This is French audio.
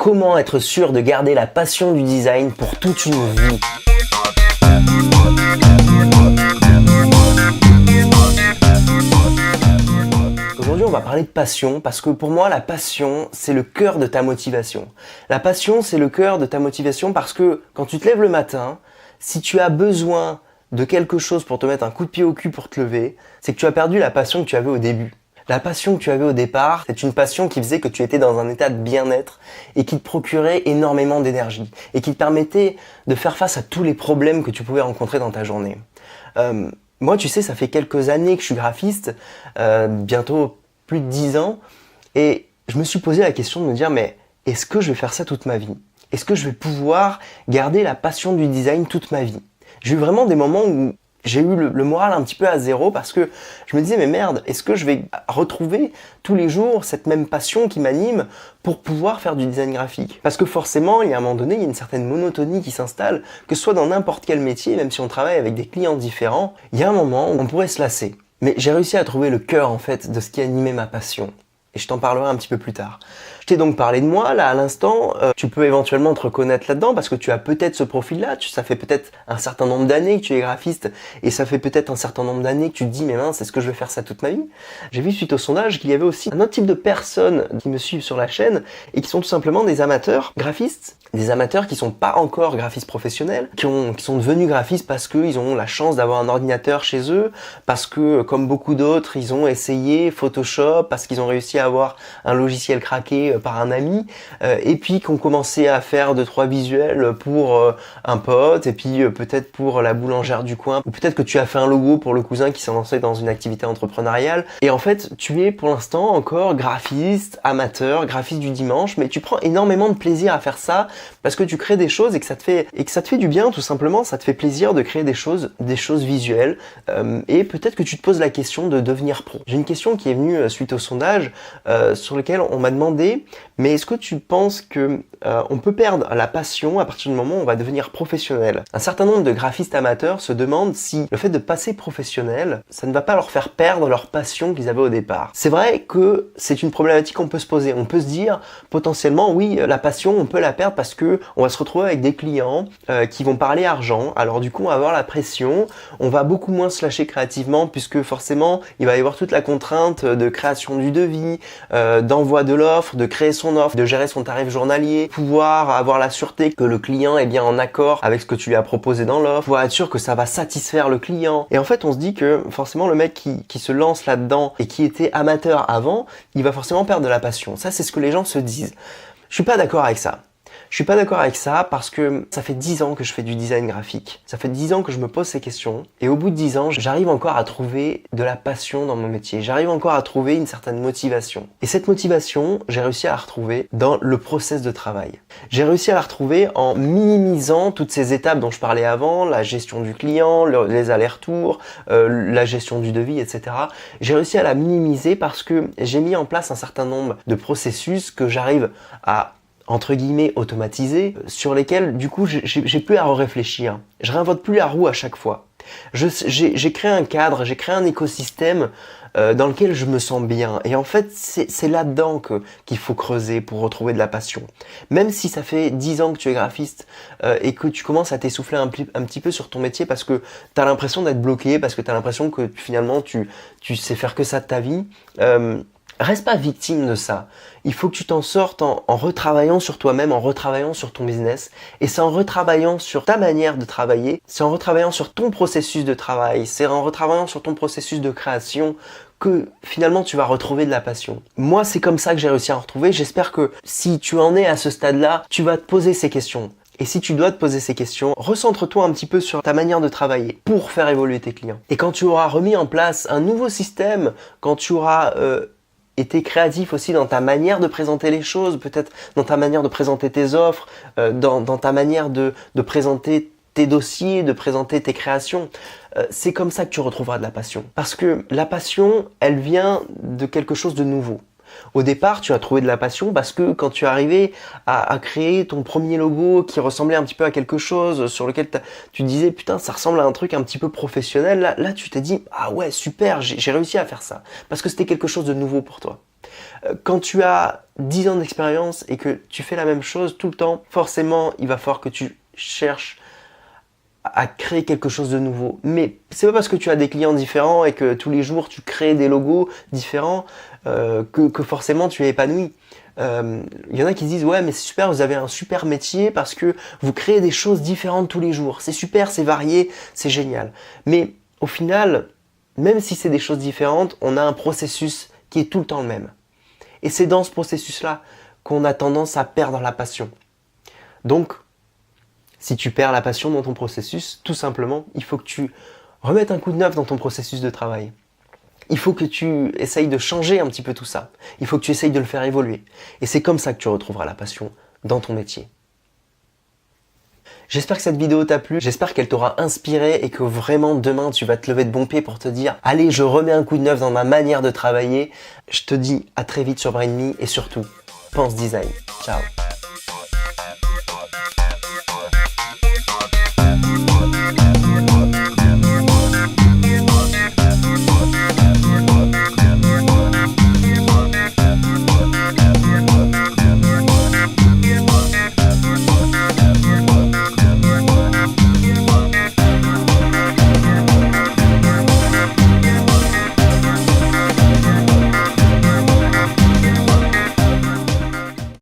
Comment être sûr de garder la passion du design pour toute une vie? Aujourd'hui, on va parler de passion parce que pour moi, la passion, c'est le cœur de ta motivation. La passion, c'est le cœur de ta motivation parce que quand tu te lèves le matin, si tu as besoin de quelque chose pour te mettre un coup de pied au cul pour te lever, c'est que tu as perdu la passion que tu avais au début. La passion que tu avais au départ, c'est une passion qui faisait que tu étais dans un état de bien-être et qui te procurait énormément d'énergie et qui te permettait de faire face à tous les problèmes que tu pouvais rencontrer dans ta journée. Moi, tu sais, ça fait quelques années que je suis graphiste, bientôt plus de 10 ans, et je me suis posé la question de me dire, mais est-ce que je vais faire ça toute ma vie? Est-ce que je vais pouvoir garder la passion du design toute ma vie? J'ai eu vraiment des moments où j'ai eu le moral un petit peu à zéro parce que je me disais, mais merde, est-ce que je vais retrouver tous les jours cette même passion qui m'anime pour pouvoir faire du design graphique? Parce que forcément, il y a un moment donné, il y a une certaine monotonie qui s'installe, que ce soit dans n'importe quel métier, même si on travaille avec des clients différents, il y a un moment où on pourrait se lasser. Mais j'ai réussi à trouver le cœur, en fait, de ce qui animait ma passion. Et je t'en parlerai un petit peu plus tard. Je t'ai donc parlé de moi, là, à l'instant. Tu peux éventuellement te reconnaître là-dedans parce que tu as peut-être ce profil-là. Ça fait peut-être un certain nombre d'années que tu es graphiste et ça fait peut-être un certain nombre d'années que tu te dis, mais mince, est-ce que je vais faire ça toute ma vie? J'ai vu suite au sondage qu'il y avait aussi un autre type de personnes qui me suivent sur la chaîne et qui sont tout simplement des amateurs graphistes. Des amateurs qui sont pas encore graphistes professionnels, qui sont devenus graphistes parce qu'ils ont la chance d'avoir un ordinateur chez eux, parce que, comme beaucoup d'autres, ils ont essayé Photoshop, parce qu'ils ont réussi à avoir un logiciel craqué par un ami, et puis qui ont commencé à faire 2-3 visuels pour un pote, et puis peut-être pour la boulangère du coin, ou peut-être que tu as fait un logo pour le cousin qui s'est lancé dans une activité entrepreneuriale, et en fait, tu es pour l'instant encore graphiste, amateur, graphiste du dimanche, mais tu prends énormément de plaisir à faire ça, parce que tu crées des choses et que ça te fait du bien, tout simplement. Ça te fait plaisir de créer des choses visuelles, et peut-être que tu te poses la question de devenir pro. J'ai une question qui est venue suite au sondage, sur lequel on m'a demandé, mais est-ce que tu penses que on peut perdre la passion à partir du moment où on va devenir professionnel? Un certain nombre de graphistes amateurs se demandent si le fait de passer professionnel, ça ne va pas leur faire perdre leur passion qu'ils avaient au départ. C'est vrai que c'est une problématique qu'on peut se poser. On peut se dire potentiellement, oui, la passion, on peut la perdre parce que on va se retrouver avec des clients qui vont parler argent. Alors du coup, on va avoir la pression, on va beaucoup moins se lâcher créativement puisque forcément, il va y avoir toute la contrainte de création du devis, d'envoi de l'offre, de créer son offre, de gérer son tarif journalier, pouvoir avoir la sûreté que le client est bien en accord avec ce que tu lui as proposé dans l'offre, pouvoir être sûr que ça va satisfaire le client. Et en fait, on se dit que forcément, le mec qui se lance là-dedans et qui était amateur avant, il va forcément perdre de la passion. Ça, c'est ce que les gens se disent. Je suis pas d'accord avec ça. Je suis pas d'accord avec ça parce que ça fait 10 ans que je fais du design graphique. Ça fait 10 ans que je me pose ces questions et au bout de 10 ans, j'arrive encore à trouver de la passion dans mon métier. J'arrive encore à trouver une certaine motivation. Et cette motivation, j'ai réussi à la retrouver dans le process de travail. J'ai réussi à la retrouver en minimisant toutes ces étapes dont je parlais avant, la gestion du client, les allers-retours, la gestion du devis, etc. J'ai réussi à la minimiser parce que j'ai mis en place un certain nombre de processus que j'arrive à entre guillemets automatisés, sur lesquels du coup j'ai plus à réfléchir. Je réinvente plus la roue à chaque fois. J'ai créé un cadre, j'ai créé un écosystème dans lequel je me sens bien. Et en fait, c'est là-dedans qu'il faut creuser pour retrouver de la passion. Même si ça fait 10 ans que tu es graphiste et que tu commences à t'essouffler un petit peu sur ton métier parce que tu as l'impression d'être bloqué, parce que tu as l'impression que finalement tu sais faire que ça de ta vie, reste pas victime de ça. Il faut que tu t'en sortes en retravaillant sur toi-même, en retravaillant sur ton business. Et c'est en retravaillant sur ta manière de travailler, c'est en retravaillant sur ton processus de travail, c'est en retravaillant sur ton processus de création que finalement tu vas retrouver de la passion. Moi, c'est comme ça que j'ai réussi à en retrouver. J'espère que si tu en es à ce stade-là, tu vas te poser ces questions. Et si tu dois te poser ces questions, recentre-toi un petit peu sur ta manière de travailler pour faire évoluer tes clients. Et quand tu auras remis en place un nouveau système, quand tu auras été créatif aussi dans ta manière de présenter les choses, peut-être dans ta manière de présenter tes offres, dans ta manière de présenter tes dossiers, de présenter tes créations. C'est comme ça que tu retrouveras de la passion. Parce que la passion, elle vient de quelque chose de nouveau. Au départ, tu as trouvé de la passion parce que quand tu es arrivé à créer ton premier logo qui ressemblait un petit peu à quelque chose sur lequel tu disais putain ça ressemble à un truc un petit peu professionnel, là tu t'es dit ah ouais super, j'ai réussi à faire ça parce que c'était quelque chose de nouveau pour toi. Quand tu as 10 ans d'expérience et que tu fais la même chose tout le temps, forcément, il va falloir que tu cherches à créer quelque chose de nouveau. Mais c'est pas parce que tu as des clients différents et que tous les jours tu crées des logos différents que forcément tu es épanoui. Il y en a qui disent ouais mais c'est super, vous avez un super métier parce que vous créez des choses différentes tous les jours. C'est super, c'est varié, c'est génial. Mais au final, même si c'est des choses différentes, on a un processus qui est tout le temps le même. Et c'est dans ce processus-là qu'on a tendance à perdre la passion. Donc, si tu perds la passion dans ton processus, tout simplement, il faut que tu remettes un coup de neuf dans ton processus de travail. Il faut que tu essayes de changer un petit peu tout ça. Il faut que tu essayes de le faire évoluer. Et c'est comme ça que tu retrouveras la passion dans ton métier. J'espère que cette vidéo t'a plu, j'espère qu'elle t'aura inspiré et que vraiment demain tu vas te lever de bon pied pour te dire allez, je remets un coup de neuf dans ma manière de travailler. Je te dis à très vite sur Brain Me et surtout, pense design. Ciao.